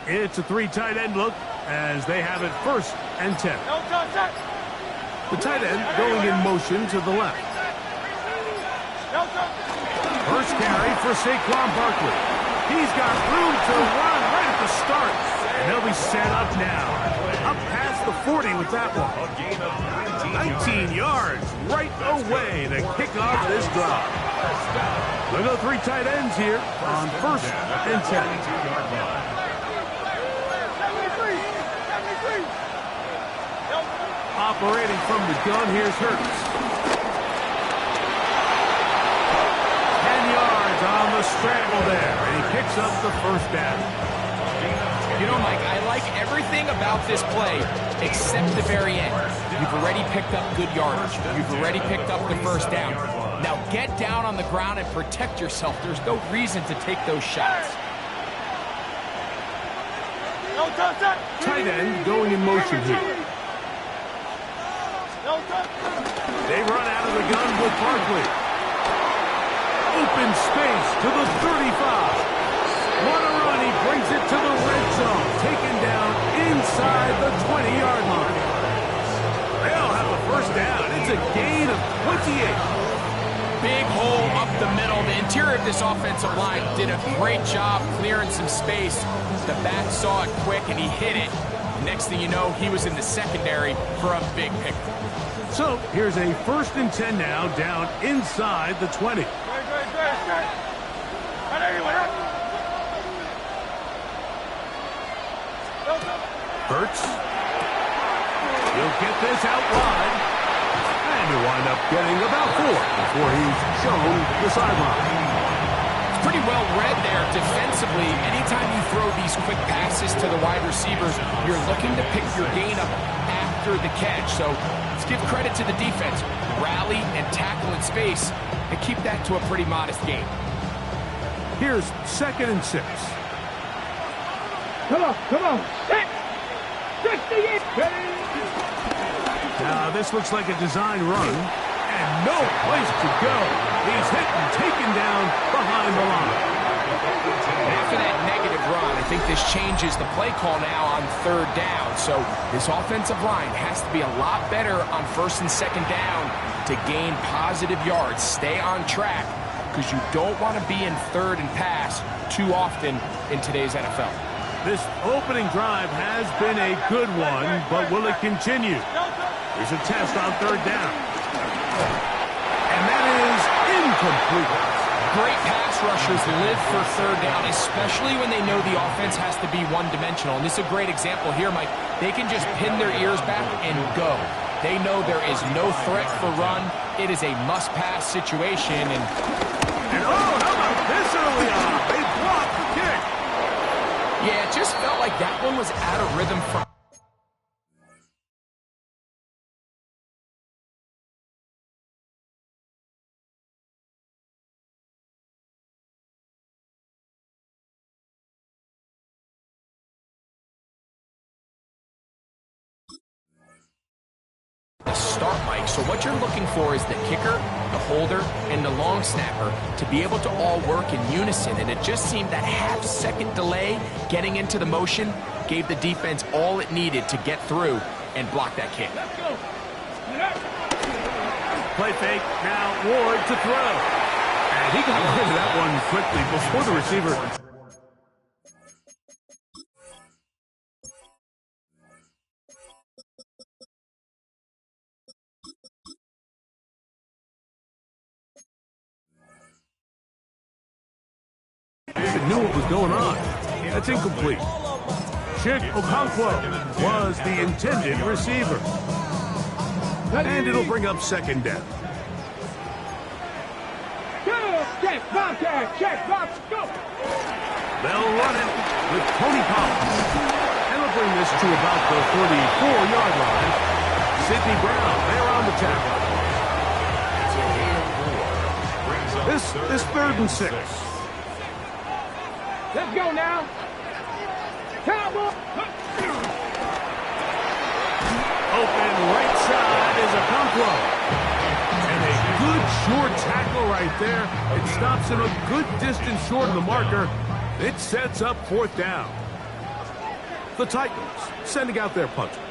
It's a three tight end look as they have it 1st and 10. The tight end going in motion to the left. First carry for Saquon Barkley. He's got room to run right at the start. And they'll be set up now. Up past the 40 with that one. 19 yards right away to kick off this drive. They'll go three tight ends here on 1st and 10. Operating from the gun, here's Hurts. 10 yards on the scramble there, and he picks up the 1st down. You know, Mike, I like everything about this play except the very end. You've already picked up good yardage. You've already picked up the 1st down. Now get down on the ground and protect yourself. There's no reason to take those shots. Tight end going in motion here. They run out of the gun with Barkley. Open space to the 35. What a run. He brings it to the red zone. Taken down inside the 20-yard line. They'll have a 1st down. It's a gain of 28. Big hole up the middle. The interior of this offensive line did a great job clearing some space. The back saw it quick, and he hit it. Next thing you know, he was in the secondary for a big pick. So here's a 1st and 10 now, down inside the 20. Hurts. He'll get this out wide. And he'll wind up getting about 4 before he's shown the sideline. It's pretty well read there defensively. Anytime you throw these quick passes to the wide receivers, you're looking to pick your gain up after the catch. So let's give credit to the defense. Rally and tackle in space and keep that to a pretty modest gain. Here's 2nd and 6. Come on. Set. Now this looks like a design run. And no place to go. He's hit and taken down behind the line. After that negative run, I think this changes the play call now on 3rd down. So this offensive line has to be a lot better on 1st and 2nd down to gain positive yards. Stay on track because you don't want to be in 3rd and pass too often in today's NFL. This opening drive has been a good one, but will it continue? Here's a test on 3rd down. And that is incomplete. Great pass rushers live for 3rd down, especially when they know the offense has to be one-dimensional. And this is a great example here, Mike. They can just pin their ears back and go. They know there is no threat for run. It is a must-pass situation. And oh, how about this early on? They blocked the kick. Yeah, it just felt like that one was out of rhythm from... start, Mike. So what you're looking for is the kicker, the holder, and the long snapper to be able to all work in unison. And it just seemed that half-second delay getting into the motion gave the defense all it needed to get through and block that kick. Play fake. Now Ward to throw. And he got rid of that one quickly before the receiver. Knew what was going on. That's incomplete. Chig Okonkwo was the intended receiver. And it'll bring up 2nd down. Check, box, go! They'll run it with Tony Pollard. And they'll bring this to about the 34-yard line. Sidney Brown, they're on the tackle. This is 3rd and 6. Let's go now. Cowboy. Open right side is Okonkwo. And a good short tackle right there. It stops him a good distance short of the marker. It sets up 4th down. The Titans sending out their punter.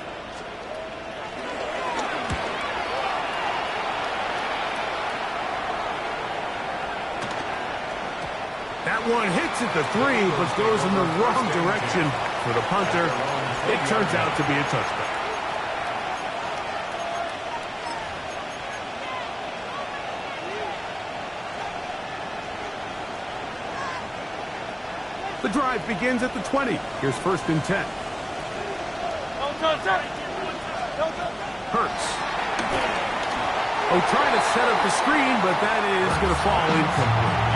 That one hits at the 3, but goes in the wrong direction for the punter. It turns out to be a touchback. The drive begins at the 20. Here's 1st and 10. Hurts. Oh, trying to set up the screen, but that is going to fall incomplete.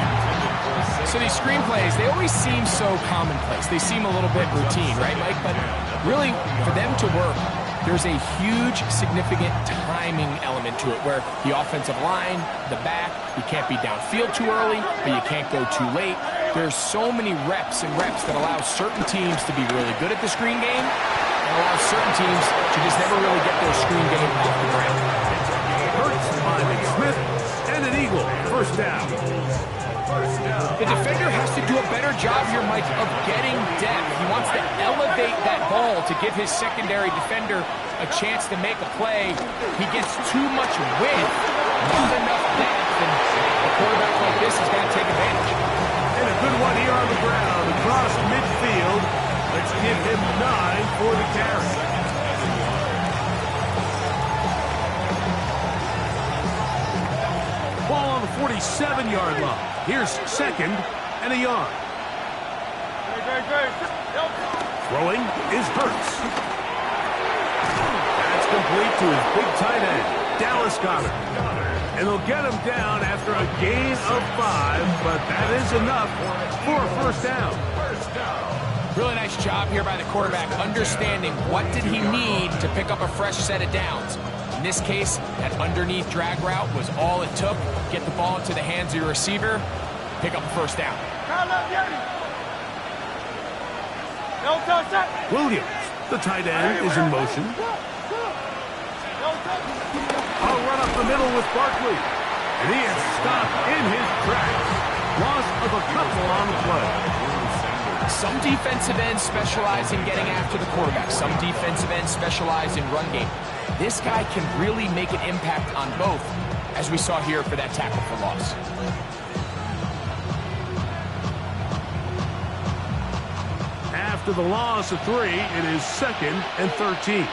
So these screen plays, they always seem so commonplace. They seem a little bit routine, right, Mike? But really, for them to work, there's a huge, significant timing element to it where the offensive line, the back, you can't be downfield too early, but you can't go too late. There's so many reps and reps that allow certain teams to be really good at the screen game and allow certain teams to just never really get their screen game off the ground. Hurts finding Smith and an Eagle. 1st down. The defender has to do a better job here, Mike, of getting depth. He wants to elevate that ball to give his secondary defender a chance to make a play. He gets too much width, not enough depth, and a quarterback like this is going to take advantage. And a good one here on the ground across midfield. Let's give him 9 for the carry. Ball on the 47-yard line. Here's 2nd and a yard. Throwing is Hurts. That's complete to his big tight end, Dallas Goedert. And they'll get him down after a gain of 5, but that is enough for a 1st down. Really nice job here by the quarterback, understanding what did he need to pick up a fresh set of downs. In this case, that underneath drag route was all it took. Get the ball into the hands of your receiver, pick up a 1st down. Williams, the tight end, is in motion. I'll run up the middle with Barkley. And he is stopped in his tracks. Loss of a couple on the play. Some defensive ends specialize in getting after the quarterback. Some defensive ends specialize in run game. This guy can really make an impact on both, as we saw here for that tackle for loss. After the loss of 3, it is 2nd and 13.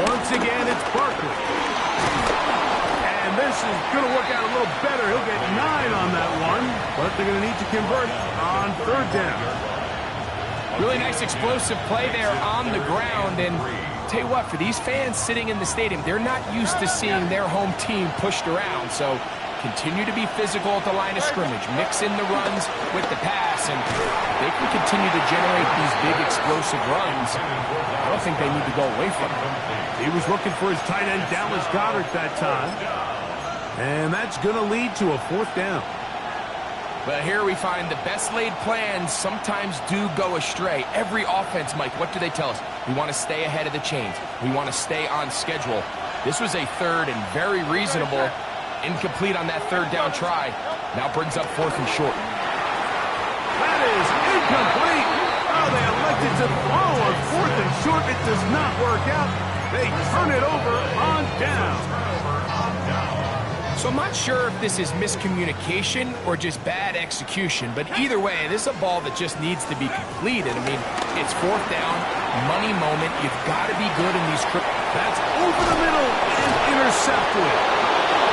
Once again, it's Barkley. And this is going to work out a little better. He'll get 9 on that one, but they're going to need to convert on 3rd down. Really nice explosive play there on the ground. And tell you what, for these fans sitting in the stadium, they're not used to seeing their home team pushed around. So continue to be physical at the line of scrimmage. Mix in the runs with the pass, and they can continue to generate these big explosive runs. I don't think they need to go away from it. He was looking for his tight end, Dallas Goedert, that time. And that's going to lead to a 4th down. But here we find the best laid plans sometimes do go astray. Every offense, Mike, what do they tell us? We want to stay ahead of the chains. We want to stay on schedule. This was a 3rd and very reasonable. Incomplete on that 3rd down try. Now brings up 4th and short. That is incomplete. Oh, they elected to throw on 4th and short. It does not work out. They turn it over on down. So I'm not sure if this is miscommunication or just bad execution, but either way, this is a ball that just needs to be completed. I mean, it's 4th down, money moment. You've got to be good in these. That's over the middle and intercepted.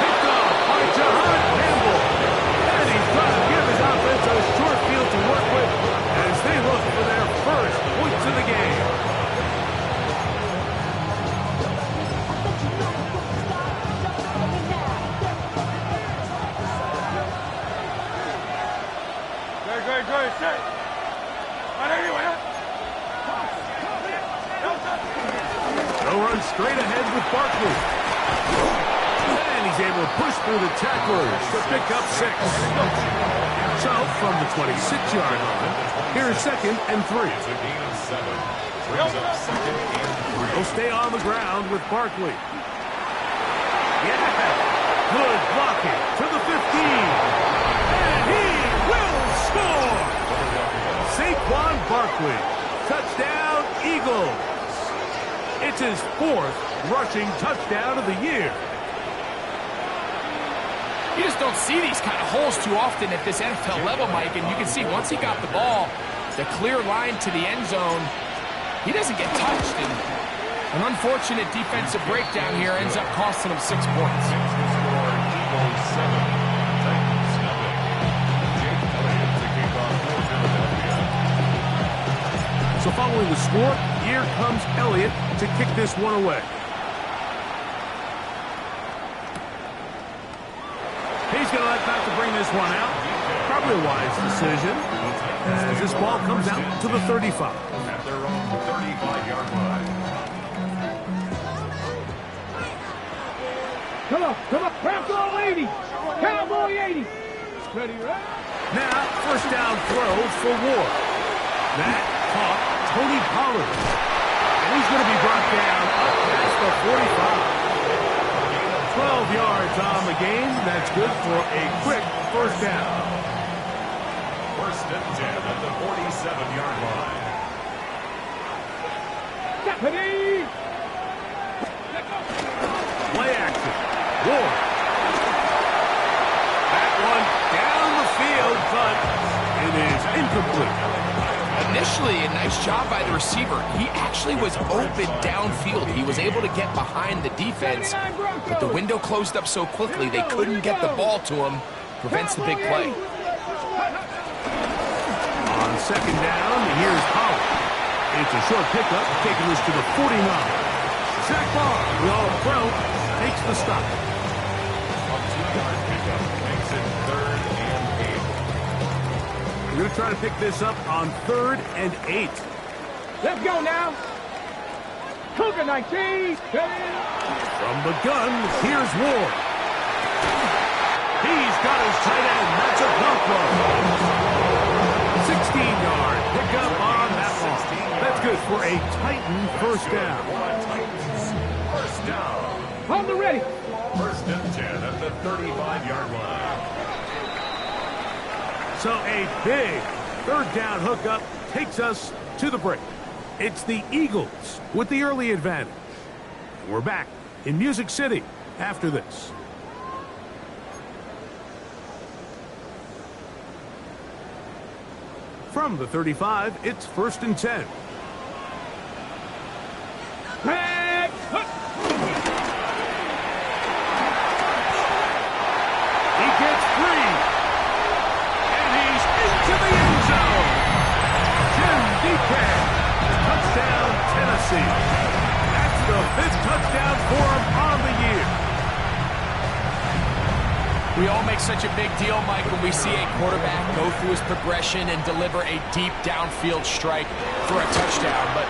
Picked up by Jahan Campbell. And he's trying to give his offense a short field to work with as they look for their first points of the game. They'll run straight ahead with Barkley. And he's able to push through the tacklers to pick up 6. So from the 26-yard line, here's 2nd and 3. They'll stay on the ground with Barkley. Yeah, good blocking to the 15. Saquon Barkley. Touchdown, Eagles. It's his 4th rushing touchdown of the year. You just don't see these kind of holes too often at this NFL level, Mike, and you can see once he got the ball, the clear line to the end zone, he doesn't get touched, and an unfortunate defensive breakdown here ends up costing him 6 points. So following the score, here comes Elliott to kick this one away. He's going to let back to bring this one out. Probably a wise decision as this ball comes out to the 35. At their own 35-yard line. Come on. Cowboy 80. Cowboy 80. Ready, right? Now, first down throw for Ward. That caught Tony Pollard. And he's going to be brought down up past the 45. 12 yards on the game. That's good for a quick first down. First and 10 at the 47-yard line. Deputy. Play action. Ward. That one down the field, but it is incomplete. Initially, a nice job by the receiver. He actually was open downfield. He was able to get behind the defense, but the window closed up so quickly they couldn't get the ball to him. Prevents the big play. On second down, here's Pollard. It's a short pickup, taking this to the 49. Zach Barr, the All-Pro, takes the stop. A 2-yard pickup makes it 3rd and 8. We're going to try to pick this up on 3rd and 8. Let's go now. Cougar 19. From the gun, here's Ward. He's got his tight end. That's a Okonkwo. 16-yard pickup on that one. That's good for a Titan first down. First down. On the ready. First and 10 at the 35-yard line. So a big third down hookup takes us to the break. It's the Eagles with the early advantage. We're back in Music City after this. From the 35, it's 1st and 10. Back. He gets free. And he's into the end zone. Jim DK. Touchdown, Tennessee. That's the 5th touchdown for him on the year. We all make such a big deal, Mike, when we see a quarterback go through his progression and deliver a deep downfield strike for a touchdown. But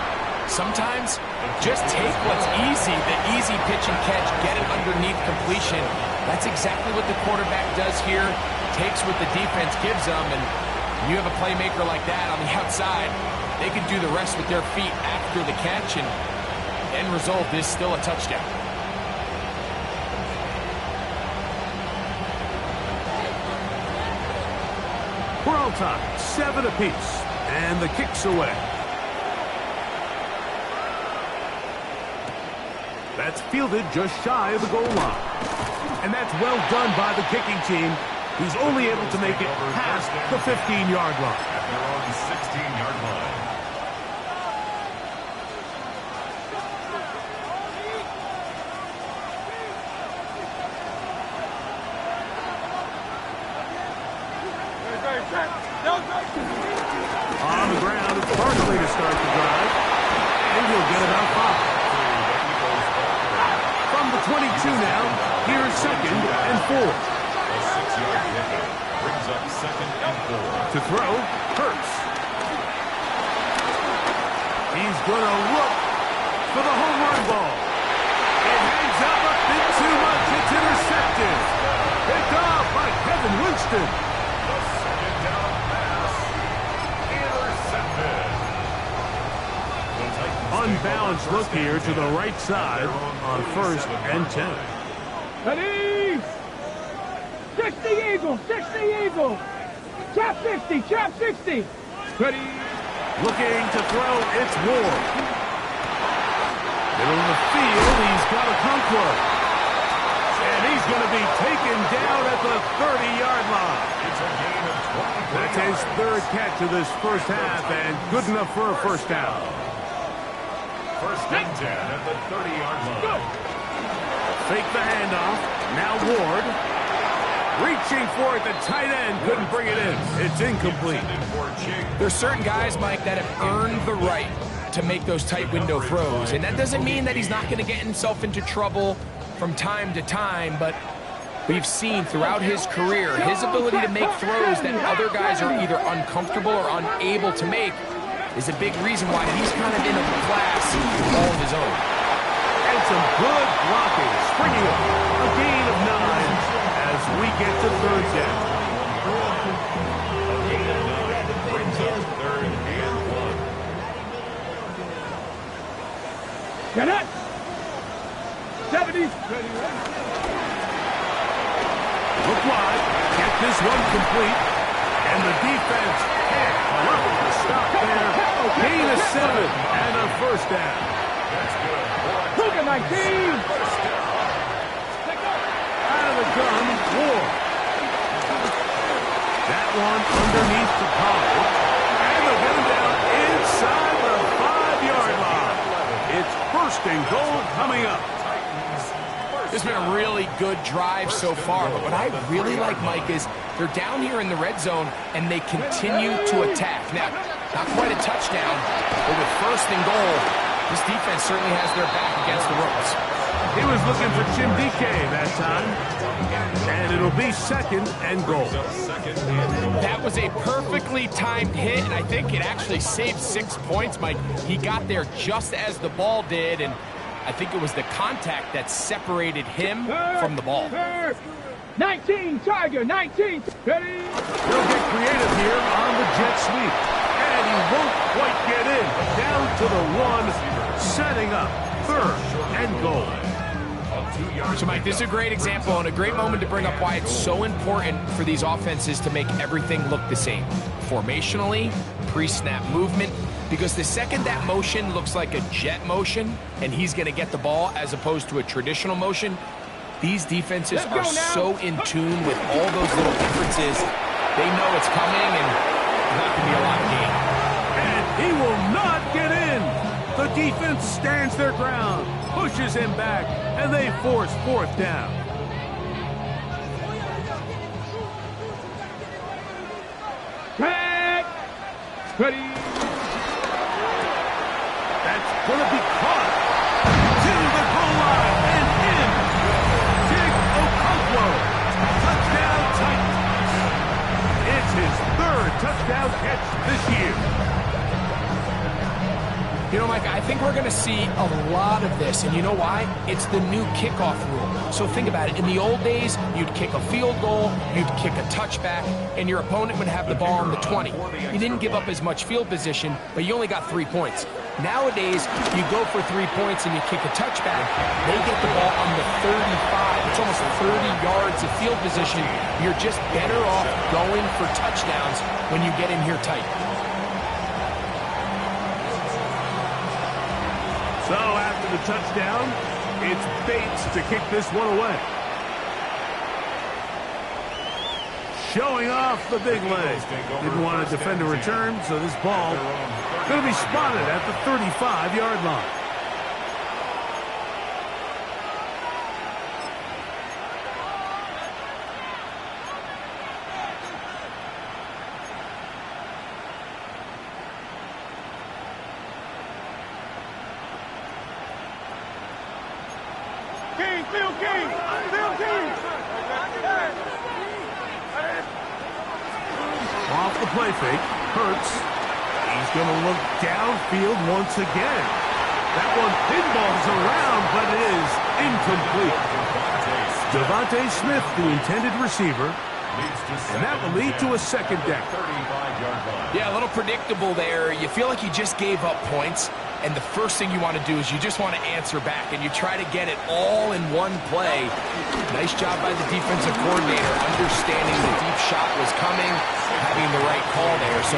sometimes, just take what's easy, the easy pitch and catch, get it underneath completion. That's exactly what the quarterback does here, takes what the defense gives them, and you have a playmaker like that on the outside, they can do the rest with their feet after the catch, and end result is still a touchdown. We're all tied, 7 apiece, and the kick's away. That's fielded just shy of the goal line. And that's well done by the kicking team. He's only able to make it past the 15-yard line. At their own 16-yard line. On the ground, it's Barkley to start the drive. And he'll get about 5. From the 22 now, here's 2nd and 4. A 6-yard pickup brings up 2nd and 4. To throw, Hurts. He's going to look for the home run ball. It hangs up a bit too much. It's intercepted. Picked off by Kevin Winston. The 2nd down pass intercepted. The Titans Unbalanced look here to the right side on 1st and 10. Ready. 60 Eagles. 60 Eagles. Chop 60. Chop 60. Ready. Looking to throw, it's Ward. Middle of the field, he's got a Okonkwo. And he's going to be taken down at the 30-yard line. It's a gain of 20. That's his third catch of this first half, and good enough for a first down. First and 10 at the 30-yard line. Fake the handoff. Now Ward. Reaching for it, the tight end couldn't bring it in. It's incomplete. There's certain guys, Mike, that have earned the right to make those tight window throws. And that doesn't mean that he's not going to get himself into trouble from time to time, but we've seen throughout his career his ability to make throws that other guys are either uncomfortable or unable to make is a big reason why he's kind of in a class all of his own. And some good blocking. Springing up. A gain of 9 as we get to third down. A gain of 9 brings up third and 1. Get it. 70. Look wide. Get this one complete. And the defense can't level the stop there. Gain of 7 and a first down. That's good. Look at 19. Out of the gun, Ward. That one underneath the Pollard. And they'll get him down inside the 5-yard line. It's first and goal coming up. This has been a really good drive so far, but what I really like, Mike, is they're down here in the red zone, and they continue to attack. Now, not quite a touchdown, but with first and goal, this defense certainly has their back against the ropes. He was looking for Chimdike that time, and it'll be second and goal. That was a perfectly timed hit, and I think it actually saved 6 points, Mike. He got there just as the ball did, and I think it was the contact that separated him from the ball. 19, Tiger, 19. Ready? He'll get creative here on the jet sweep. And he won't quite get in. Down to the 1, setting up third and goal. So, Mike, this is a great example and a great moment to bring up why it's so important for these offenses to make everything look the same. Formationally, pre-snap movement, because the second that motion looks like a jet motion and he's going to get the ball as opposed to a traditional motion, these defenses are so in tune with all those little differences. They know it's coming, and there's not going to be a lot of gain. And he will not get in. The defense stands their ground, pushes him back, and they force fourth down. Back. Ready? That's going to be caught to the goal line and in. Dig Okonkwo, touchdown Titans. It's his third touchdown catch this year. You know, Mike, I think we're going to see a lot of this, and you know why? It's the new kickoff rule. So think about it. In the old days, you'd kick a field goal, you'd kick a touchback, and your opponent would have the ball on the 20. You didn't give up as much field position, but you only got 3 points. Nowadays, you go for 3 points and you kick a touchback, they get the ball on the 35. It's almost 30 yards of field position. You're just better off going for touchdowns when you get in here tight. So after the touchdown, it's Bates to kick this one away. Showing off the big leg. Didn't want to defend a return, so this ball going to be spotted at the 35-yard line. Off the play fake, Hurts. He's going to look downfield once again. That one pinballs around, but it is incomplete. Devontae Smith, the intended receiver, And that will lead to a second down. 35-yard line. Yeah, a little predictable there. You feel like you just gave up points, and the first thing you want to do is you just want to answer back, and you try to get it all in one play. Nice job by the defensive coordinator, understanding the deep shot was coming, having the right call there. So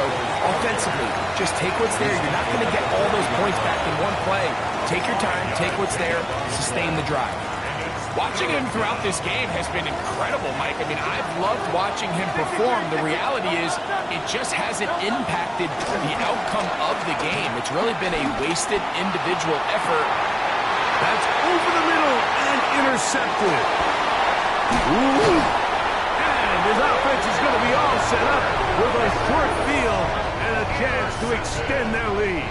offensively, just take what's there. You're not going to get all those points back in one play. Take your time, take what's there, sustain the drive. Watching him throughout this game has been incredible, Mike. I mean, I've loved watching him perform. The reality is it just hasn't impacted the outcome of the game. It's really been a wasted individual effort. That's over the middle and intercepted. Ooh. And his offense is going to be all set up with a short field and a chance to extend their lead.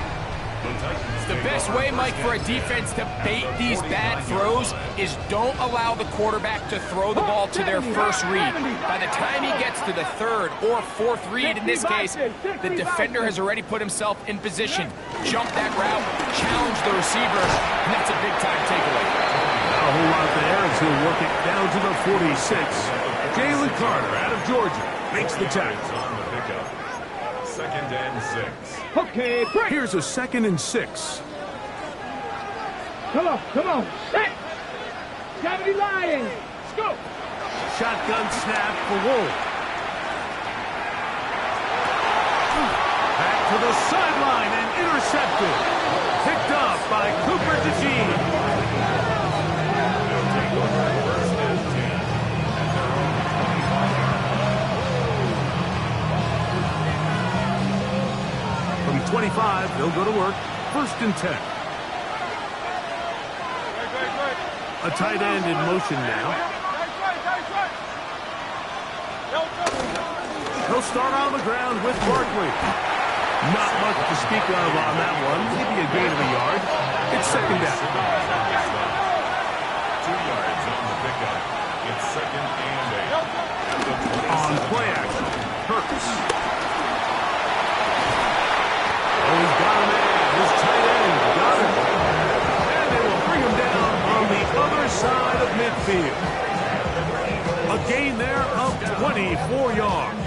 The best way, Mike, for a defense to bait these bad throws is don't allow the quarterback to throw the ball to their first read. By the time he gets to the third or fourth read, in this case, the defender has already put himself in position. Jump that route, challenge the receiver, and that's a big-time takeaway. Not a whole lot there as he'll work it down to the 46. Jalen Carter out of Georgia makes the tackle. On the pickup. 2nd and 6. Okay, break. Here's a 2nd and 6. Come on. Set. Cavity Lions. Let's go. Shotgun snap for Wolf. Back to the sideline and intercepted. Picked up by Cooper DeJean. From 25, they'll go to work. 1st and 10. A tight end in motion now. He'll start on the ground with Barkley. Not much to speak of on that one. Maybe a gain of a yard. It's 2nd down. 2 yards on the pickup. It's 2nd and 8. On play action, Hurts. Oh, he's got him in. His tight end got him. And they will bring him down on the other side of midfield. A gain there of 24 yards.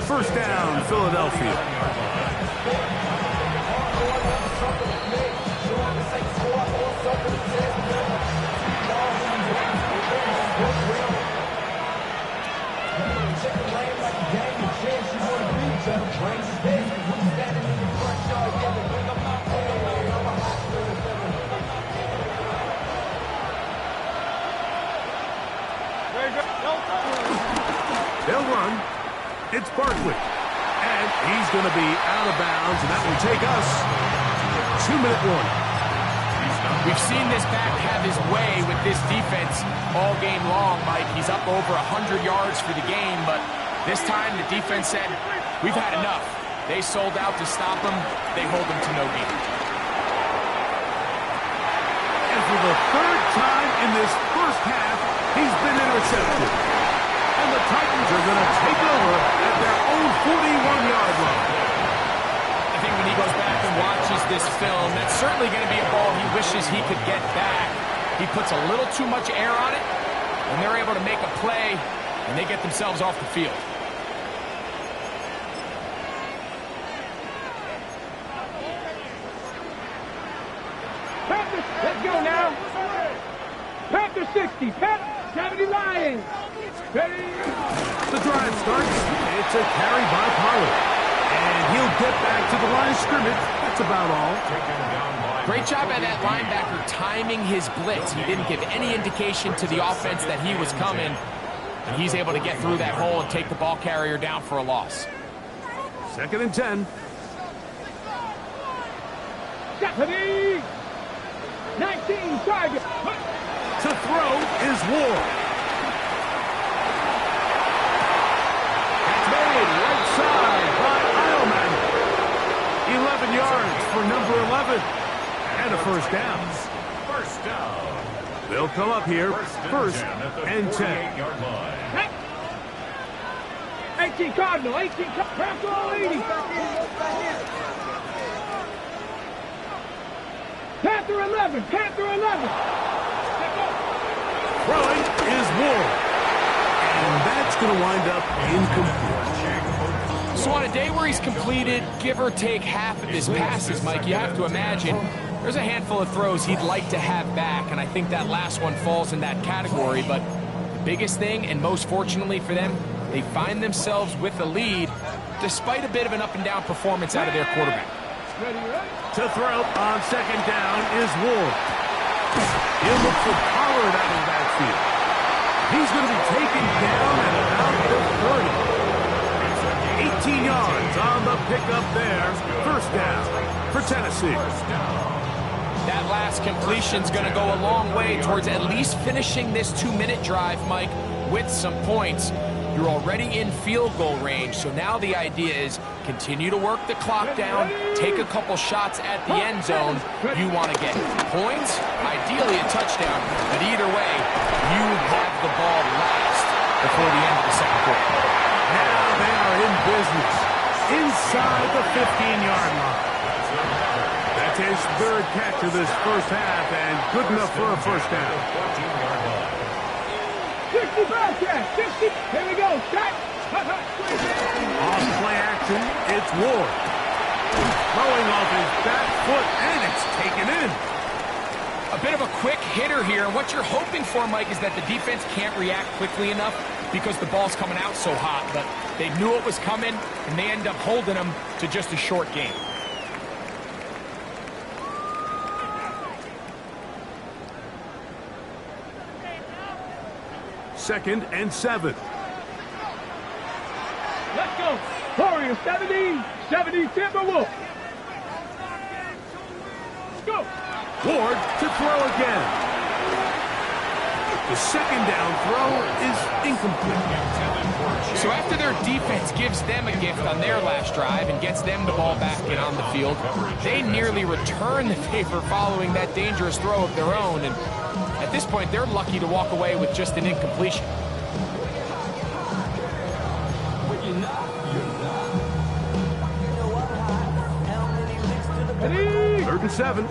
1st down, Philadelphia. They'll run. It's Barkley. And he's going to be out of bounds, and that will take us 2-minute warning. We've seen this back have his way with this defense all game long, Mike. He's up over 100 yards for the game, but this time the defense said, we've had enough. They sold out to stop him. They hold him to no gain. And for the 3rd time in this first half, he's been intercepted. And the Titans are going to take over at their own 41-yard line. I think when he goes back and watches this film, that's certainly going to be a ball he wishes he could get back. He puts a little too much air on it, and they're able to make a play, and they get themselves off the field. Panthers, let's go now. Panther 60. Cavity Lions. Ready. The drive starts. It's a carry by Pollard. And he'll get back to the line of scrimmage. That's about all. Great job by that linebacker timing his blitz. He didn't give any indication to the offense that he was coming. And he's able to get through that hole and take the ball carrier down for a loss. 2nd and 10. Cavity. 19 target. To throw is Ward. It's made right side by Eilman. 11 yards for number 11. And a 1st down. 1st down. They'll come up here. 1st and 10. 18 Cardinal. 18 Cardinal. 80. Panther 11. Panther 11. Throwing is Ward. And that's going to wind up incomplete. So on a day where he's completed, give or take half of his passes, Mike, you have to imagine there's a handful of throws he'd like to have back, and I think that last one falls in that category. But the biggest thing, and most fortunately for them, they find themselves with the lead despite a bit of an up-and-down performance out of their quarterback. To throw on second down is Ward. He'll look for Pollard out of the backfield. He's going to be taken down at about the 30. 18 yards on the pickup there. First down for Tennessee. That last completion's going to go a long way towards at least finishing this 2-minute drive, Mike, with some points. You're already in field goal range, so now the idea is continue to work the clock down, take a couple shots at the end zone. You want to get points, ideally a touchdown, but either way, you have the ball last before the end of the second quarter. Now they are in business inside the 15-yard line. That's his third catch of this first half, and good enough for a first down. 65 catch, 60. Here we go. Shot. Off play action, it's Ward. Throwing off his back foot, and it's taken in. A bit of a quick hitter here. What you're hoping for, Mike, is that the defense can't react quickly enough because the ball's coming out so hot. But they knew it was coming, and they end up holding them to just a short game. Second and 7. Let's go. Warriors 70, 70 Timberwolves. Let's go. Ward to throw again. The second down throw is incomplete. So after their defense gives them a gift on their last drive and gets them the ball back and on the field, they nearly return the favor following that dangerous throw of their own. And at this point, they're lucky to walk away with just an incompletion. Third and 7.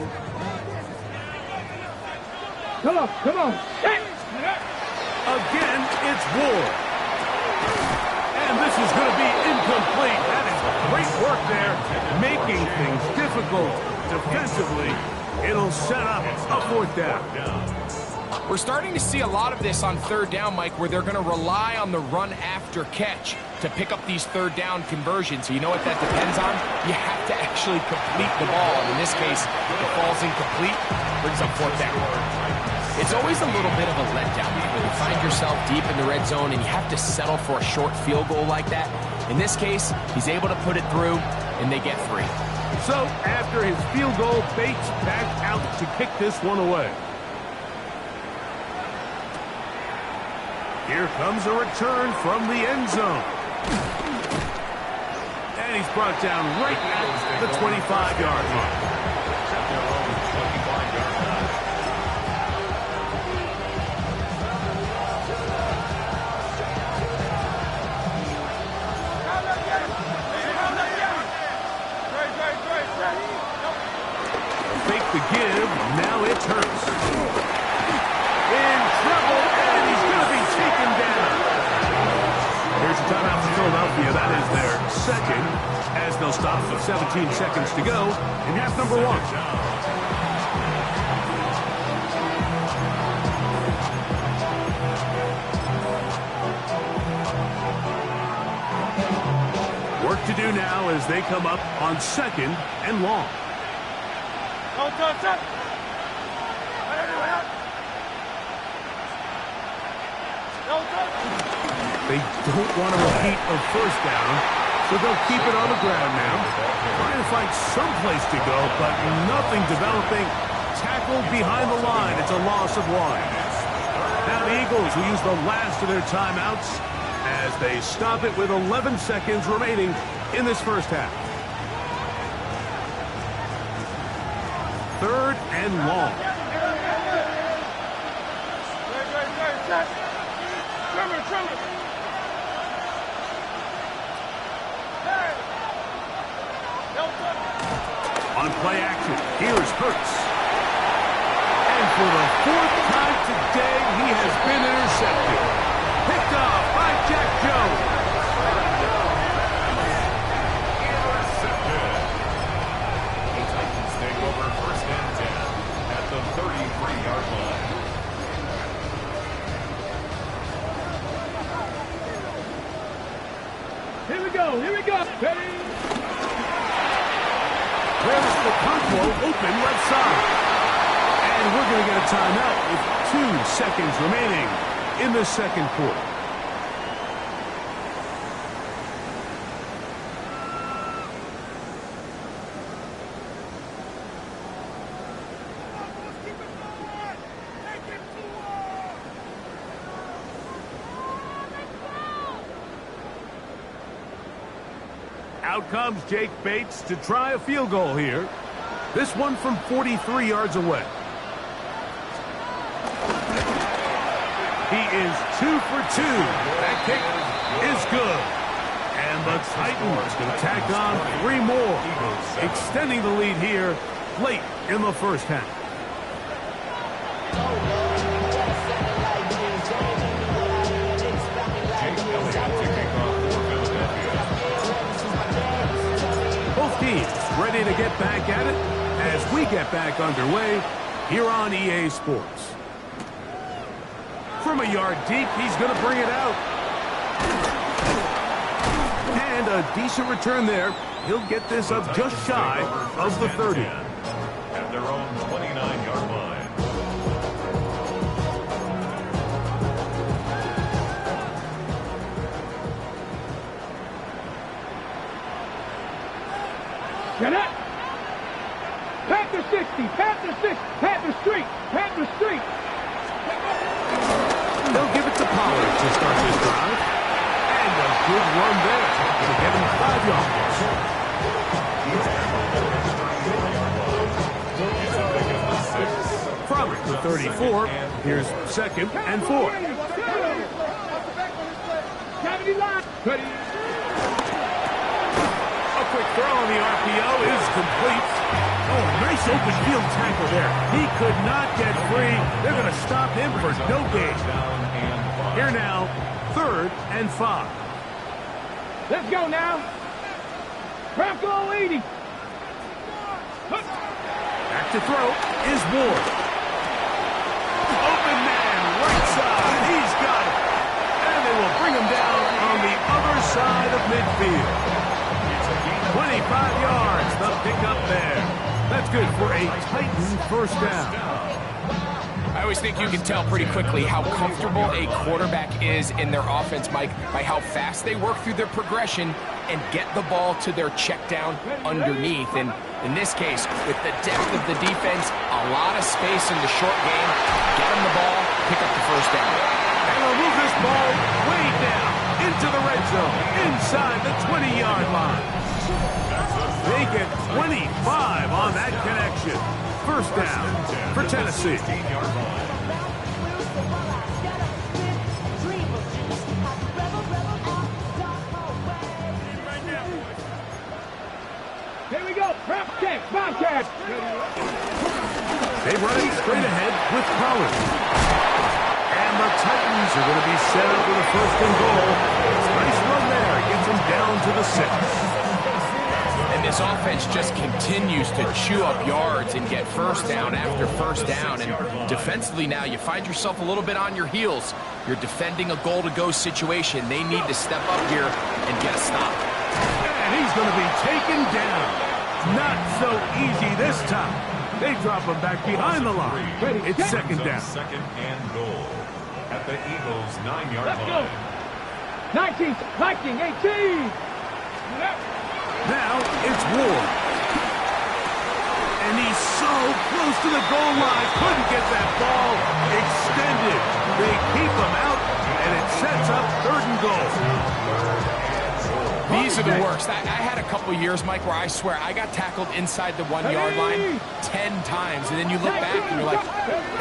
Come on, come on. Again, it's Ward. And this is going to be incomplete. That is great work there, making things difficult defensively. It'll set up a fourth down. We're starting to see a lot of this on third down, Mike, where they're going to rely on the run after catch to pick up these third down conversions. So you know what that depends on? You have to actually complete the ball. And in this case, the ball's incomplete, brings up fourth down. It's always a little bit of a letdown when you find yourself deep in the red zone and you have to settle for a short field goal like that. In this case, he's able to put it through, and they get 3. So after his field goal, Bates back out to kick this one away. Here comes a return from the end zone. And he's brought down right at the 25-yard line. Fake the give, now it's Hurts. In trouble, and he's going to be taken down. Here's a timeout for Philadelphia. That is their second, as they'll stop with 17 seconds to go in half number 1. Work to do now as they come up on second and long. They don't want to repeat a first down, so they'll keep it on the ground now. Trying to find some place to go, but nothing developing. Tackled behind the line. It's a loss of 1. Now the Eagles will use the last of their timeouts as they stop it with 11 seconds remaining in this first half. Third and long. On play action, here's Hurts. And for the 4th time today, he has been intercepted. Picked off by Jack Jones. Intercepted. The Titans take over 1st and 10 at the 33-yard line. Here we go. Here we go. Ready? There's the Conquo open left side. And we're going to get a timeout with 2 seconds remaining in the second quarter. Out comes Jake Bates to try a field goal here. This one from 43 yards away. He is 2 for 2. That kick is good. And the Titans can tack on 3 more, extending the lead here late in the first half. Both teams ready to get back at it as we get back underway here on EA Sports. From a yard deep, he's going to bring it out. And a decent return there. He'll get this up just shy of the 30. At their own 29-yard line. Get up. Panther 60. Panther 6. Panther Street. Panther Street. They'll give it to Pollard to start this drive. And a good run there to get him 5 yards. From the 34, here's 2nd and 4. Cavity line. Ready. A quick throw on the RPO is complete. Oh, nice open field tackle there. He could not get free. They're going to stop him for no gain. Here now, 3rd and 5. Let's go now. Bronco 80. Back to throw is Ward. Open man, right side. He's got it. And they will bring him down on the other side of midfield. 25 yards, the pickup there. That's good for a Titan first down. I always think you can tell pretty quickly how comfortable a quarterback is in their offense, Mike, by how fast they work through their progression and get the ball to their check down underneath. And in this case, with the depth of the defense, a lot of space in the short game, get them the ball, pick up the first down. And they'll move this ball way down into the red zone, inside the 20-yard line. They get 25 on that connection. First down for Tennessee. Here we go. Bobcat. They run it straight ahead with Pollard. And the Titans are going to be set up with a 1st and goal. Nice run there. Gets them down to the 6. And this offense just continues to chew up yards and get first down after first down. And defensively now, you find yourself a little bit on your heels. You're defending a goal-to-go situation. They need to step up here and get a stop. And he's going to be taken down. Not so easy this time. They drop him back behind the line. It's 2nd down. 2nd and goal at the Eagles' 9-yard Let's line. go. 19, 18. Now it's Ward. And he's so close to the goal line. Couldn't get that ball extended. They keep him out, and it sets up 3rd and goal. These are the worst. I had a couple years, Mike, where I swear I got tackled inside the 1-yard line 10 times. And then you look back and you're like,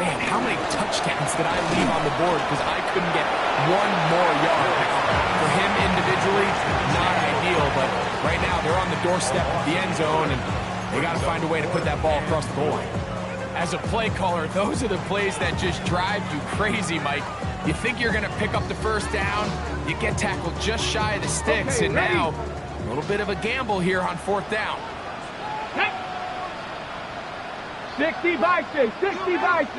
man, how many touchdowns did I leave on the board because I couldn't get 1 more yard? For him individually, not ideal, but right now they're on the doorstep of the end zone, and they got to find a way to put that ball across the goal line. As a play caller, those are the plays that just drive you crazy, Mike. You think you're going to pick up the first down, you get tackled just shy of the sticks, and now a little bit of a gamble here on 4th down. 60 by 6, 60 by 6.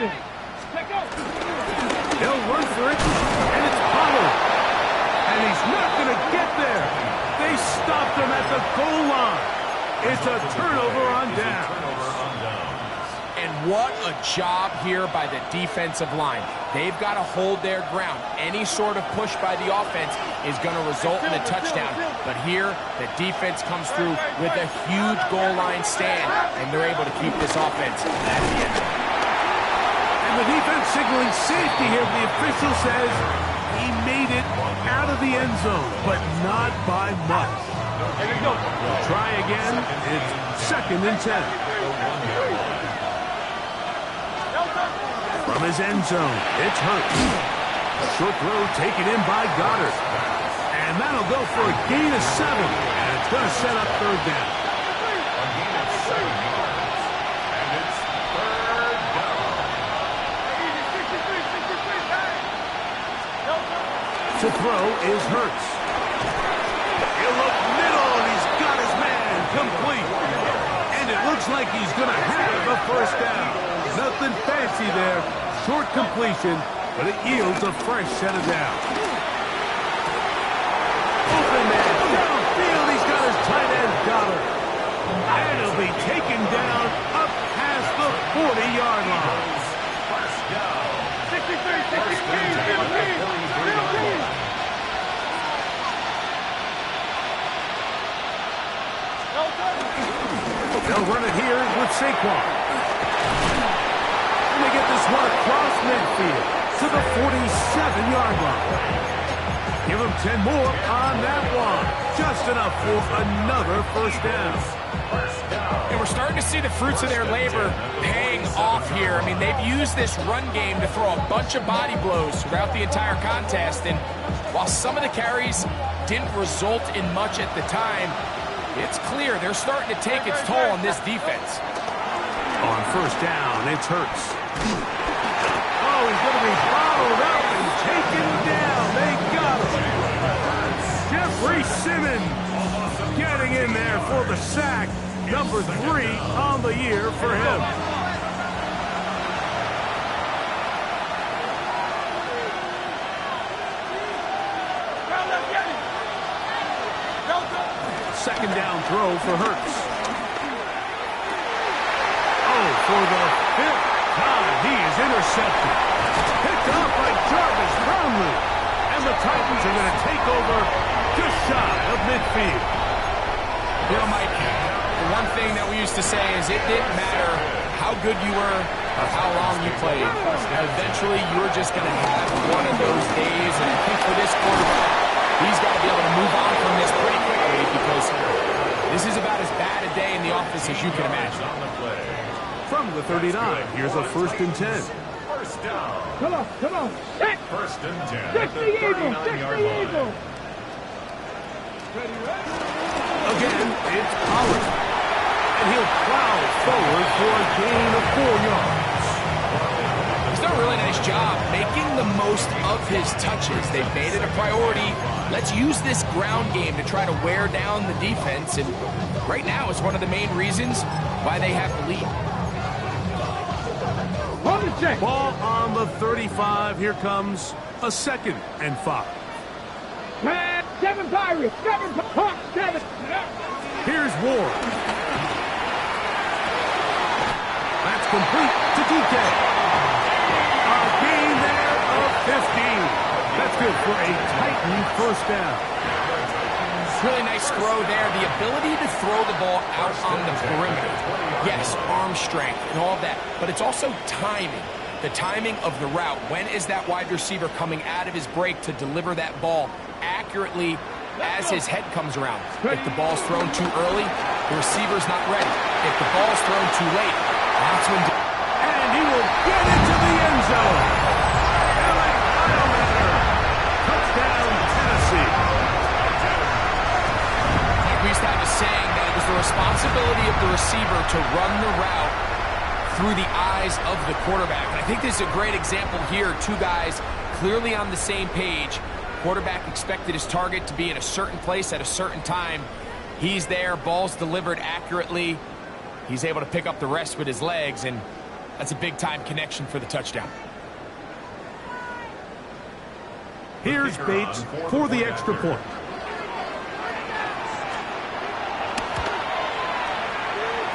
They'll run for it, and it's Pollard. And he's not going to get there. They stopped him at the goal line. It's a turnover on down. And what a job here by the defensive line. They've got to hold their ground. Any sort of push by the offense is going to result in a touchdown. But here, the defense comes through with a huge goal line stand, and they're able to keep this offense at the end. And the defense signaling safety here. The official says he made it out of the end zone, but not by much. Try again. It's 2nd and 10. From his end zone, it's Hurts. Short throw taken in by Goddard. And that'll go for a gain of 7. And it's going to set up 3rd down. A gain of 7 yards. And it's 3rd down. To throw is Hurts. He'll look middle, and he's got his man complete. And it looks like he's going to have a first down. Nothing fancy there. Short completion, but it yields a fresh set of downs. Open man, downfield, he's got his tight end, Goddard. And he'll be taken down up past the 40-yard line. First down. 63, 63, They'll run it here with Saquon. And they get this one across midfield to the 47-yard line. Give them 10 more on that one. Just enough for another first down. And we're starting to see the fruits of their labor paying off here. I mean, they've used this run game to throw a bunch of body blows throughout the entire contest. And while some of the carries didn't result in much at the time, it's clear they're starting to take its toll on this defense. On first down, it's Hurts. Oh, he's going to be bottled up and taken down. They got him. Jeffrey Simmons getting in there for the sack. Number 3 on the year for him. Second down throw for Hurts. Oh, for the 5th time, he is intercepted. Picked off by Jarvis Brownlee. And the Titans are going to take over just shy of midfield. You know, Mike, the one thing that we used to say is it didn't matter how good you were or how long you played. Eventually, you were just going to have one of those days. And I think for this quarterback, he's got to be able to move on from this pretty quickly because this is about as bad a day in the office as you can imagine. From the 39, here's a 1st and 10. First down. Come on. 6. 1st and 10. 6 the Eagle, 6 the Eagle. Again, it's Pollard. And he'll plow forward for a gain of 4 yards. He's done a really nice job making the most of his touches. They've made it a priority. Let's use this ground game to try to wear down the defense. And right now, it's one of the main reasons why they have the lead. Hold the check. Ball on the 35. Here comes a 2nd and 5. 7 Pirates. 7 Hawks. 7. Here's Ward. That's complete to DK. A gain there of 15. That's good for a Titan first down. Really nice throw there. The ability to throw the ball out on the perimeter. Yes, arm strength and all that, but it's also timing. The timing of the route. When is that wide receiver coming out of his break to deliver that ball accurately as his head comes around? If the ball's thrown too early, the receiver's not ready. If the ball's thrown too late, that's when... And he will get into the end zone. Alec Eilmatter. Touchdown, Tennessee. We used to have a saying that it was the responsibility of the receiver to run the route through the eyes of the quarterback. And I think this is a great example here. Two guys clearly on the same page. Quarterback expected his target to be in a certain place at a certain time. He's there, ball's delivered accurately. He's able to pick up the rest with his legs, and that's a big-time connection for the touchdown. Here's Bates for the extra point.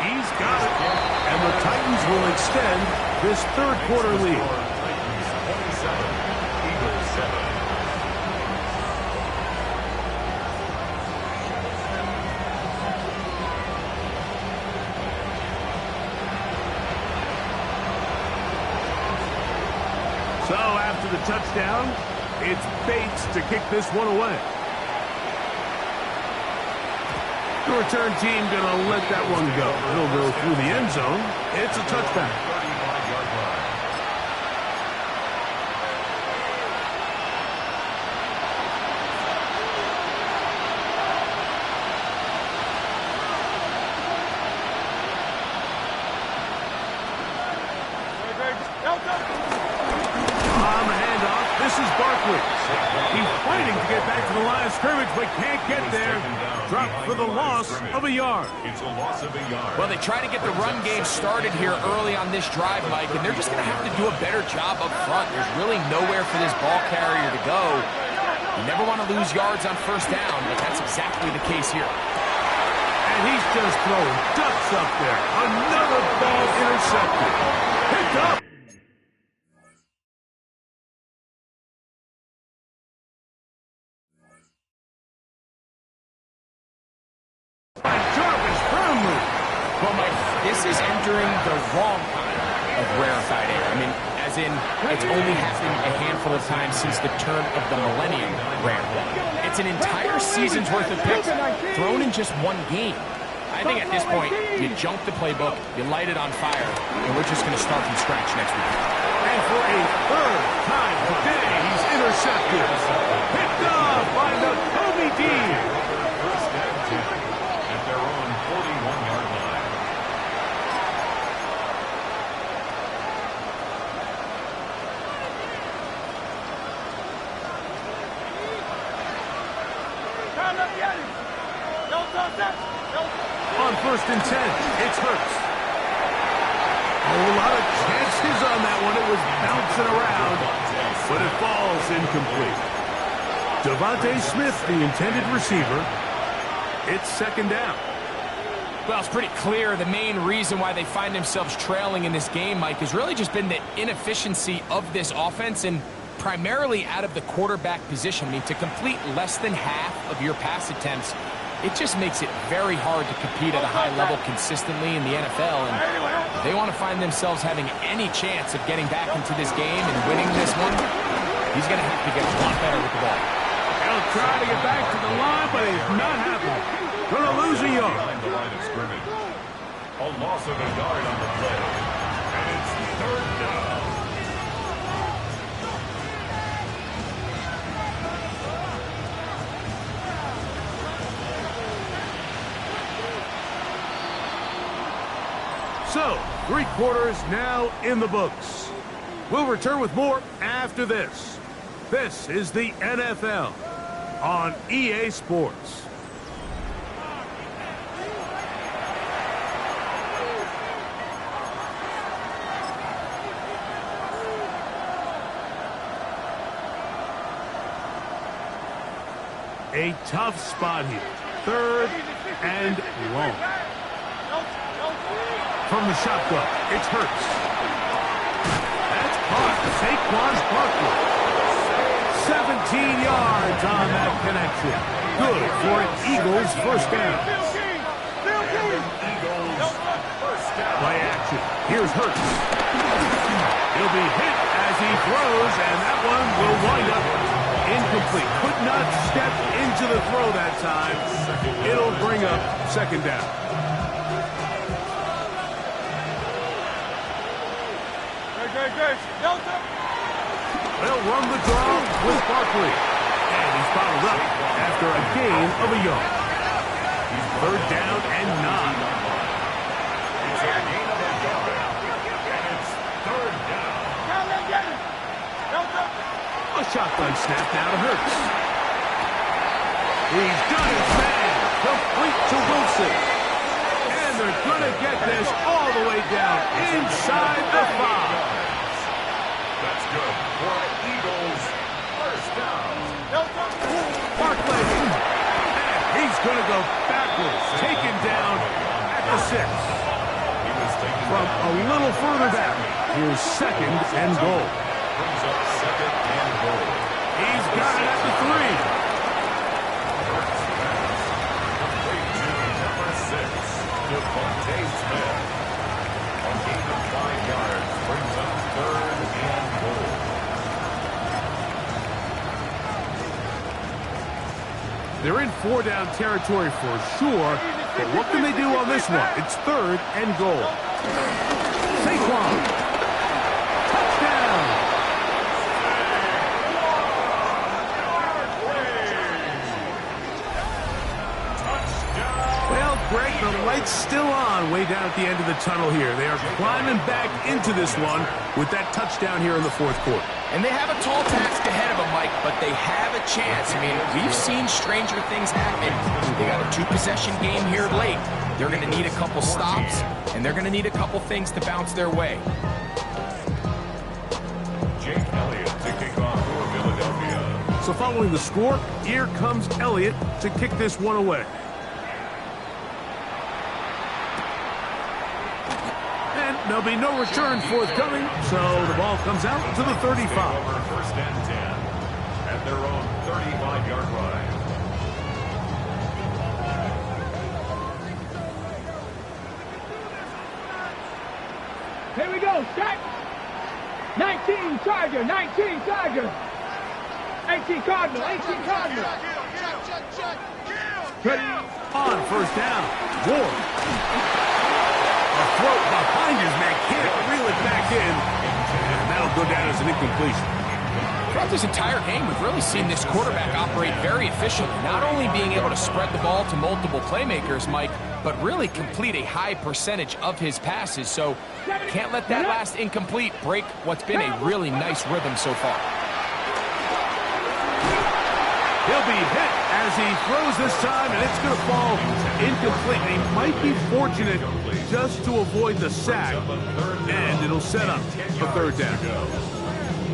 He's got it. And the Titans will extend this third quarter lead. Titans 27, Eagles 7. So after the touchdown, it's Bates to kick this one away. The return team going to let that one go. He'll go through the end zone. It's a touchback. 35-yard line. On the handoff, this is Barkley. He's fighting to get back to the line of scrimmage, but can't get there. Dropped for the loss of a yard. It's a loss of a yard. Well, they try to get the run game started here early on this drive, Mike, and they're just going to have to do a better job up front. There's really nowhere for this ball carrier to go. You never want to lose yards on first down, but that's exactly the case here. And he's just throwing ducks up there. Another ball intercepted. Picked up. Jarvis firmly. Well, Mike, this is entering the wrong kind of rarefied air. I mean, as in, it's only happened a handful of times since the turn of the millennium rare. It's an entire season's worth of picks thrown in just one game. I think at this point, you junk the playbook, you light it on fire, and we're just going to start from scratch next week. And for a third time today, he's intercepted. Picked off by Nakobe Dean. First and 10 at their own 41-yard line. On first and 10, it's Hurts. A lot of chances on that one. It was bouncing around, but it falls incomplete. Devontae Smith, the intended receiver. It's second down. Well, it's pretty clear the main reason why they find themselves trailing in this game, Mike, has really just been the inefficiency of this offense and primarily out of the quarterback position. I mean, to complete less than half of your pass attempts, it just makes it very hard to compete at a high level consistently in the NFL. And if they want to find themselves having any chance of getting back into this game and winning this one, he's going to have to get a lot better with the ball. He'll try to get back to the line, but it's not happening. Going to lose a yard. Behind the line of scrimmage. A loss of a yard on the play. And it's third down. So, 3 quarters now in the books. We'll return with more after this. This is the NFL on EA Sports. A tough spot here. Third and long. From the shotgun, it's Hurts. That's caught. Saquon Barkley. 17 yards on that connection. Good for an Eagles first down. Play action. Here's Hurts. He'll be hit as he throws, and that one will wind up incomplete. Could not step into the throw that time. It'll bring up second down. They'll run the draw with Barkley. And he's fouled up after a gain of a yard. Third down and 9. It's a gain of a yard. Shotgun snap now to Hurts. He's got his man. Complete to Wilson. And they're going to get this all the way down inside the 5. That's good for Eagles. First down. Barkley. And he's going to go backwards. Taken down at the 6. He was taken From a little further back, here's 2nd and goal. brings up 2nd and goal. He's got it at the 3. Number 6, Devontae Smith. A gain of 5 yards brings up 3rd and goal. They're in 4-down territory for sure, but what can they do on this one? It's 3rd and goal. Saquon. Touchdown. Well, Greg, the light's still on way down at the end of the tunnel here. They are climbing back into this one with that touchdown here in the 4th quarter. And they have a tall task ahead of them, Mike, but they have a chance. I mean, we've seen stranger things happen. They got a 2-possession game here late. They're going to need a couple stops, and they're going to need a couple things to bounce their way. Jake Elliott to kick off for Philadelphia. So following the score, here comes Elliott to kick this one away. And there'll be no return forthcoming, so the ball comes out to the 35. Over 1st and 10 at their own 35-yard line. Here we go, set. 19 Charger, 19 Charger. 18 Cardinal, 18 Cardinal. Ready? On 1st down, Ward. A throw behind his man, can't reel it back in, and that'll go down as an incompletion. Throughout this entire game, we've really seen this quarterback operate very efficiently, not only being able to spread the ball to multiple playmakers, Mike, but really complete a high percentage of his passes. So can't let that last incomplete break what's been a really nice rhythm so far. He'll be hit as he throws this time, and it's going to fall incomplete. He might be fortunate just to avoid the sack, and it'll set up a 3rd down.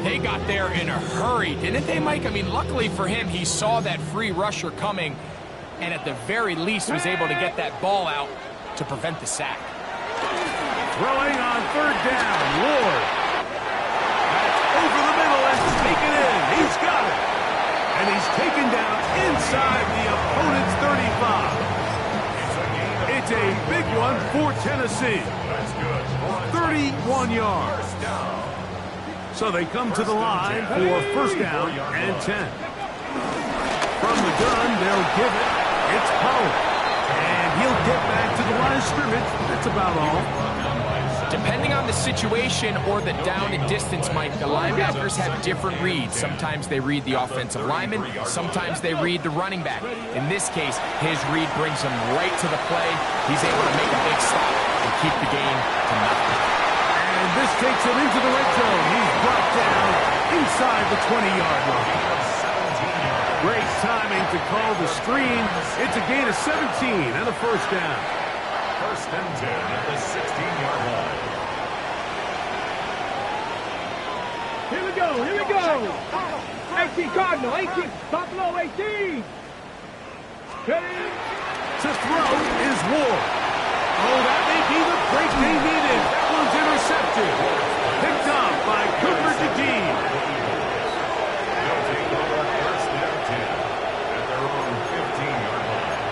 They got there in a hurry, didn't they, Mike? I mean, luckily for him, he saw that free rusher coming, and at the very least was able to get that ball out to prevent the sack. Throwing on 3rd down, Ward. That's over the middle and taken in. He's got it. And he's taken down inside the opponent's 35. It's a big one for Tennessee. 31 yards. So they come to the line for 1st down and 10. From the gun, they'll give it. It's Pollard. And he'll get back to the line of scrimmage. That's about all. Depending on the situation or the down and distance, Mike, the linebackers have different reads. Sometimes they read the offensive lineman. Sometimes they read the running back. In this case, his read brings him right to the play. He's able to make a big stop and keep the game to nothing. And this takes him into the red zone. He's brought down inside the 20-yard line. Great timing to call the screen. It's a gain of 17 and a 1st down. 1st and 10 at the 16-yard line. Here we go, here we go. 18 Cardinal, 18, Buffalo 18. Ready? To throw is Ward. Oh, that may be the break they needed. That one's intercepted. Picked up by Cooper DeDean. They'll take over 1st and 10 at their own 15-yard line.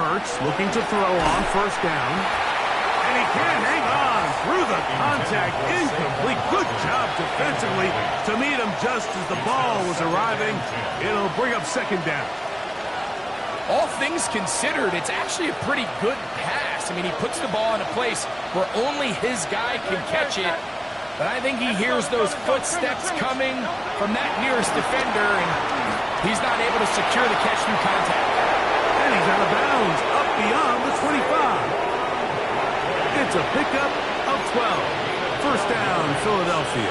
Hurts looking to throw on 1st down. And he can hang on through the contact. Incomplete. Good job defensively to meet him just as the ball was arriving. It'll bring up 2nd down. All things considered, it's actually a pretty good pass. I mean, he puts the ball in a place where only his guy can catch it. But I think he hears those footsteps coming from that nearest defender, and he's not able to secure the catch through contact. And he's out of bounds, up beyond the 25. It's a pickup of 12. First down, Philadelphia.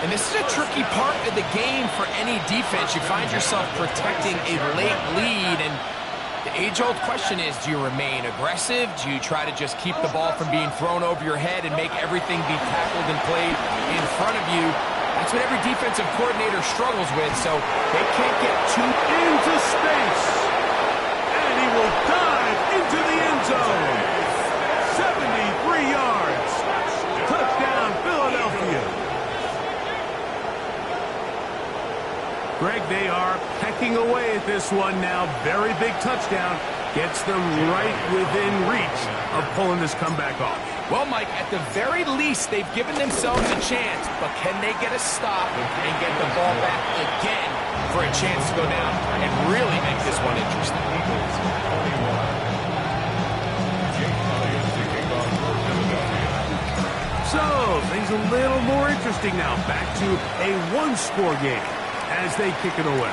And this is a tricky part of the game for any defense. You find yourself protecting a late lead, and the age-old question is, do you remain aggressive? Do you try to just keep the ball from being thrown over your head and make everything be tackled and played in front of you? That's what every defensive coordinator struggles with, so they can't get too into space. And he will dive into the end zone. 73 yards. Touchdown, Philadelphia. Greg, they are pecking away at this one now. Very big touchdown. Gets them right within reach of pulling this comeback off. Well, Mike, at the very least, they've given themselves a chance, but can they get a stop and get the ball back again for a chance to go down and really make this one interesting? So, things a little more interesting now. Back to a one-score game as they kick it away.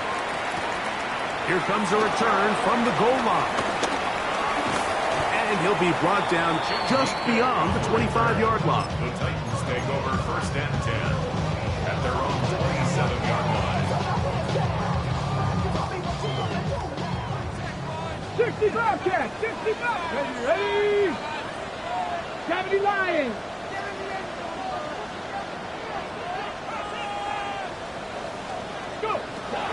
Here comes a return from the goal line. And he'll be brought down just beyond the 25-yard line. The Titans take over first and 10 at their own 27-yard line. 65 catch, 65. Ready? 70 Lions.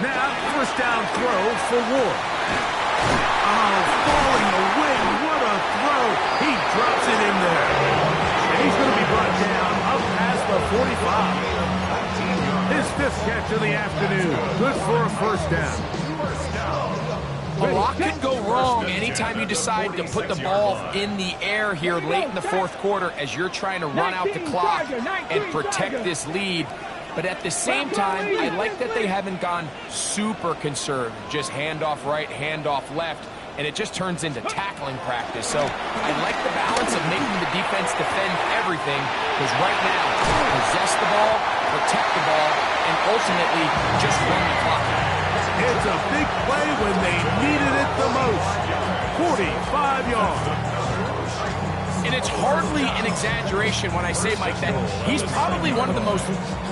Now, first down throw for Ward. Oh, falling away. What a throw. He drops it in there. And he's going to be brought down up past the 45. His fifth catch of the afternoon. Good for a first down. A lot could go wrong anytime you decide to put the ball in the air here late in the fourth quarter as you're trying to run out the clock and protect this lead. But at the same time, I like that they haven't gone super conservative, just handoff right, handoff left, and it just turns into tackling practice. So I like the balance of making the defense defend everything, because right now, possess the ball, protect the ball, and ultimately just run the clock out. It's a big play when they needed it the most. 45 yards. And it's hardly an exaggeration when I say, Mike, that he's probably one of the most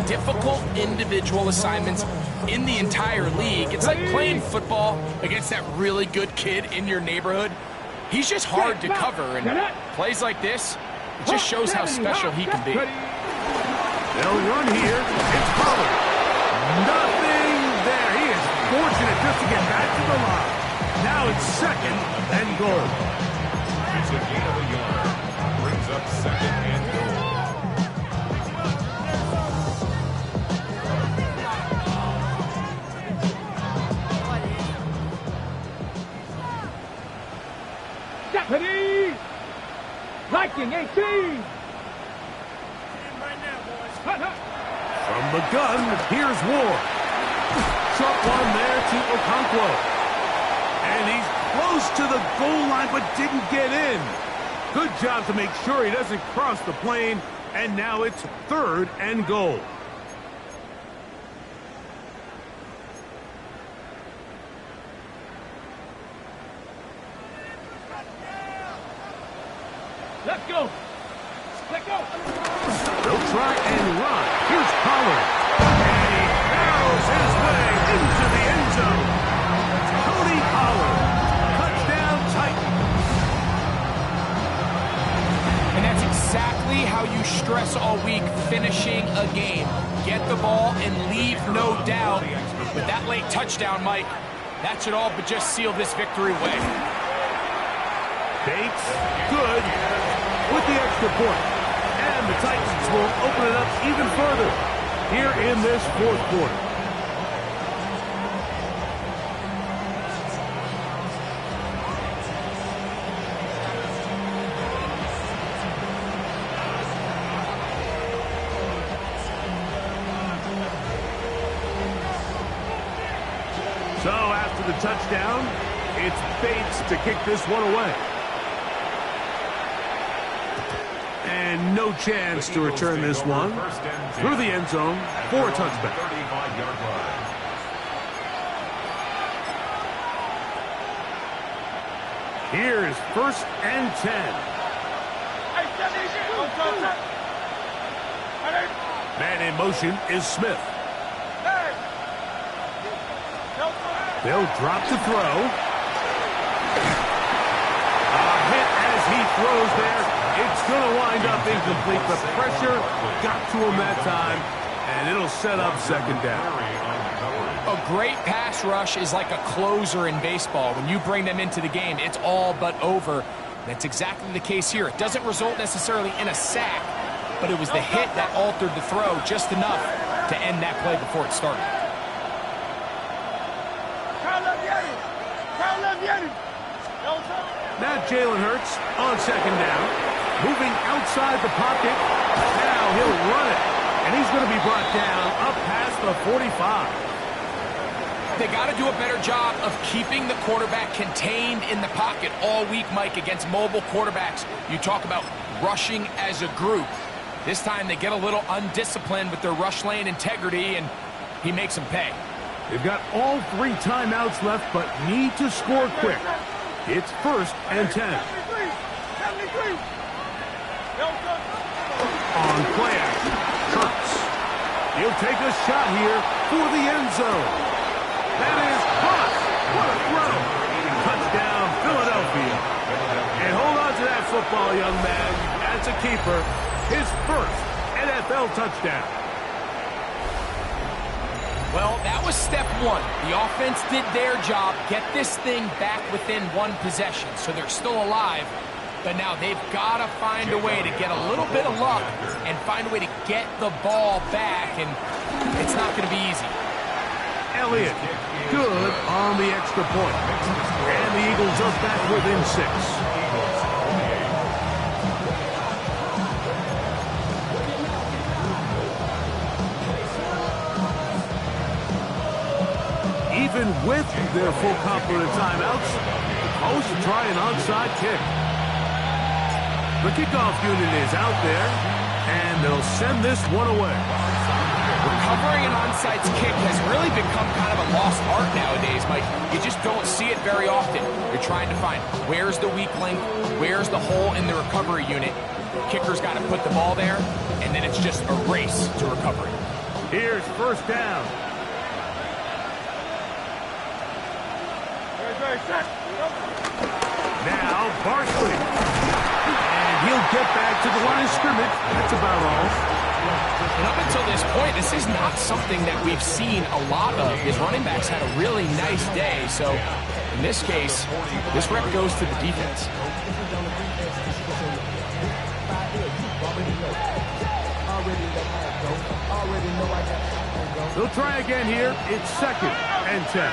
difficult individual assignments in the entire league. It's like playing football against that really good kid in your neighborhood. He's just hard to cover, and plays like this, it just shows how special he can be. They'll run here. It's Pollard. Nothing there. He is fortunate just to get back to the line. Now it's second and goal. It's a gain of a yard. Brings up second and goal. Deputy! Liking 18! From the gun, here's Ward. Short one there to Okonkwo. And he's close to the goal line, but didn't get in. Good job to make sure he doesn't cross the plane. And now it's third and goal. Let's go! Let's go! They'll try and run. Here's Pollard. And he barrels his way into the end zone. Cody Pollard. Touchdown, Titans. And that's exactly how you stress all week finishing a game. Get the ball and leave no doubt. With that late touchdown, Mike, that should all but just seal this victory away. Bates, good, with the extra point. And the Titans will open it up even further here in this fourth quarter. So after the touchdown, it's Bates to kick this one away. And no chance to return this one through the end zone for a touchback. 35-yard line. Here's 1st and 10. Man in motion is Smith. They'll drop to throw. A hit as he throws there. It's going to wind up incomplete. The pressure got to him that time, and it'll set up 2nd down. A great pass rush is like a closer in baseball. When you bring them into the game, it's all but over. That's exactly the case here. It doesn't result necessarily in a sack, but it was the hit that altered the throw just enough to end that play before it started. Now Jalen Hurts on 2nd down. Moving outside the pocket. Now he'll run it. And he's going to be brought down up past the 45. They got to do a better job of keeping the quarterback contained in the pocket all week, Mike, against mobile quarterbacks. You talk about rushing as a group. This time they get a little undisciplined with their rush lane integrity, and he makes them pay. They've got all 3 timeouts left, but need to score quick. It's 1st and 10. On play action, Hurts. He'll take a shot here for the end zone. That is caught. What a throw. Touchdown, Philadelphia. And hold on to that football, young man. That's a keeper. His 1st NFL touchdown. Well, that was step 1. The offense did their job, get this thing back within 1 possession, so they're still alive. But now they've got to find a way to get a little bit of luck and find a way to get the ball back, and it's not going to be easy. Elliott, good on the extra point. And the Eagles are back within 6. Even with their full complement of timeouts, the Colts try an onside kick. The kickoff unit is out there, and they'll send this one away. Recovering an onside kick has really become kind of a lost art nowadays, Mike. You just don't see it very often. You're trying to find where's the weak link, where's the hole in the recovery unit. Kicker's got to put the ball there, and then it's just a race to recovery. Here's 1st down. Now Barkley. And he'll get back to the line of scrimmage. That's about all. And up until this point, this is not something that we've seen a lot of. His running backs had a really nice day. So in this case, this rep goes to the defense. They'll try again here. It's 2nd and 10.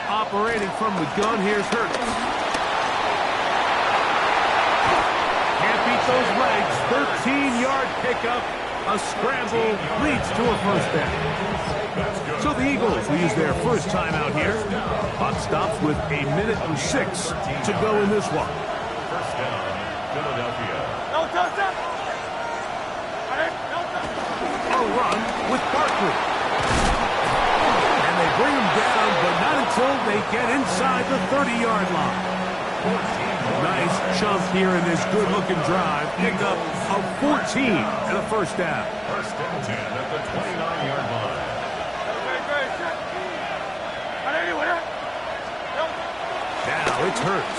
Operating from the gun, here's Hurts. Can't beat those legs. 13-yard pickup. A scramble leads to a 1st down. So the Eagles will use their 1st timeout here. Clock stops with 1:06 to go in this one. 1st down, Philadelphia. A run with Barkley. And they bring him down, but not until they get inside the 30-yard line. Nice chunk here in this good-looking drive. Picked up a 14 and a 1st down. 1st and 10 at the 29-yard line. Now it's Hurts.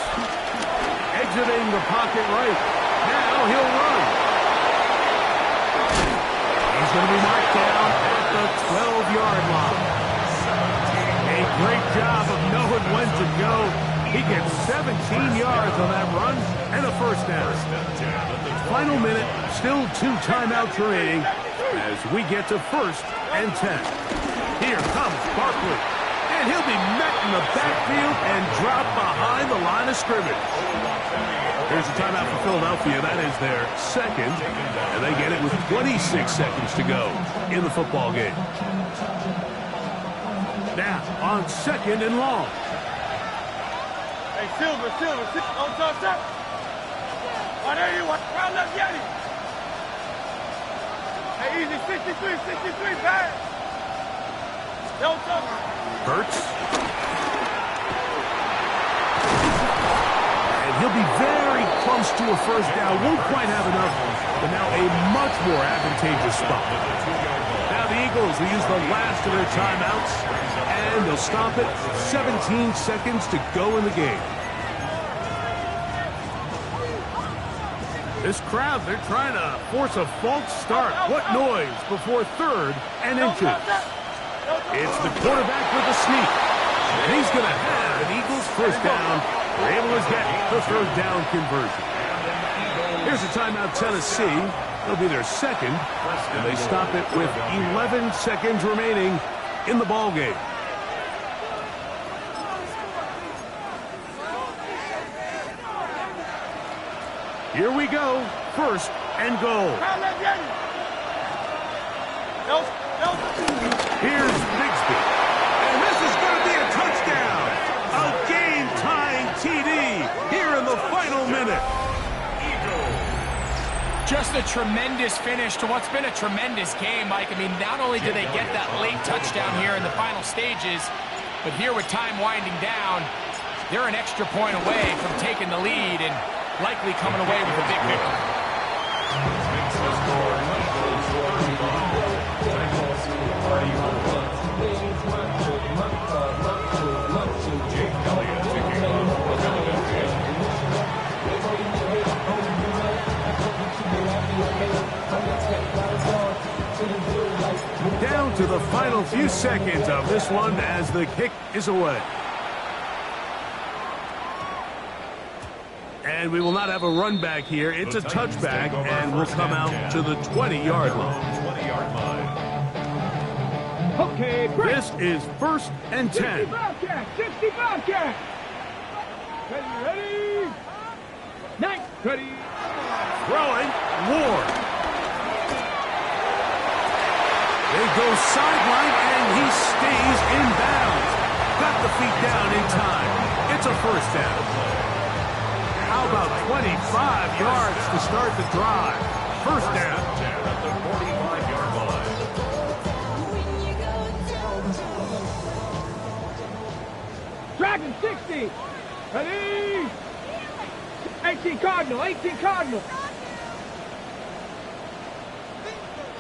Exiting the pocket right. Now he'll run. He's going to be marked down at the 12-yard line. A great job of knowing when to go. He gets 17 yards on that run and a 1st down. Final minute, still 2 timeouts remaining as we get to 1st and 10. Here comes Barkley. And he'll be met in the backfield and dropped behind the line of scrimmage. Here's a timeout for Philadelphia. That is their 2nd. And they get it with 26 seconds to go in the football game. Now, on second and long. Hey, Silver. On top, sir. Oh, there you are. Round left, Yeti. Hey, easy. 63, bad. Don't touch. Hurts. And he'll be very close to a first down. Won't quite have enough, but now a much more advantageous spot. Now the Eagles will use the last of their timeouts, and they'll stop it. 17 seconds to go in the game. This crowd, they're trying to force a false start. What noise before third and inches. It's the quarterback with the sneak. And he's going to have an Eagles first down. They're able to get the third down conversion. Here's a timeout, Tennessee. It'll be their second. And they stop it with 11 seconds remaining in the ballgame. Here we go. First and goal. Here's Bigsby. And this is going to be a touchdown. A game-tying TD here in the final minute. Just a tremendous finish to what's been a tremendous game, Mike. I mean, not only do they get that late touchdown here in the final stages, but here with time winding down, they're an extra point away from taking the lead and likely coming away with a big victory. Down to the final few seconds of this one as the kick is away. And we will not have a run back here. It's a touchback, and we'll come out to the 20-yard line. Okay, break. This is first and 10. 60 Bobcat. Ready. Nice. Ready. Throwing, Ward. They go sideline, and he stays in bounds. Got the feet down in time. It's a first down. How about 25 yards to start the drive? First down. At the 45-yard line. Dragon 60. Ready. 18 Cardinal.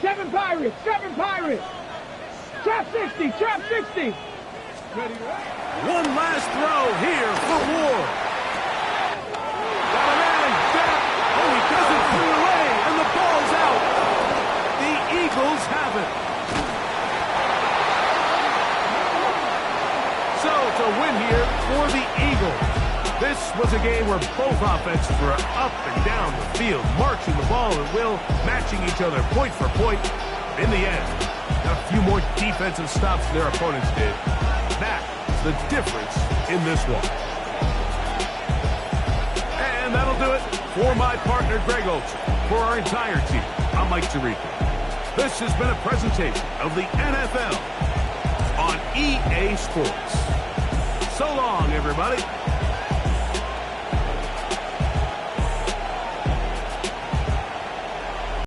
7 Pirates. Trap 60. Ready. One last throw here for Ward. Got a man back. Oh, he doesn't pull away, and the ball's out. The Eagles have it. So it's a win here for the Eagles. This was a game where both offenses were up and down the field, marching the ball at will, matching each other point for point. In the end, got a few more defensive stops than their opponents did. That's the difference in this one. And that'll do it for my partner, Greg Olsen. For our entire team, I'm Mike Tirico. This has been a presentation of the NFL on EA Sports. So long, everybody.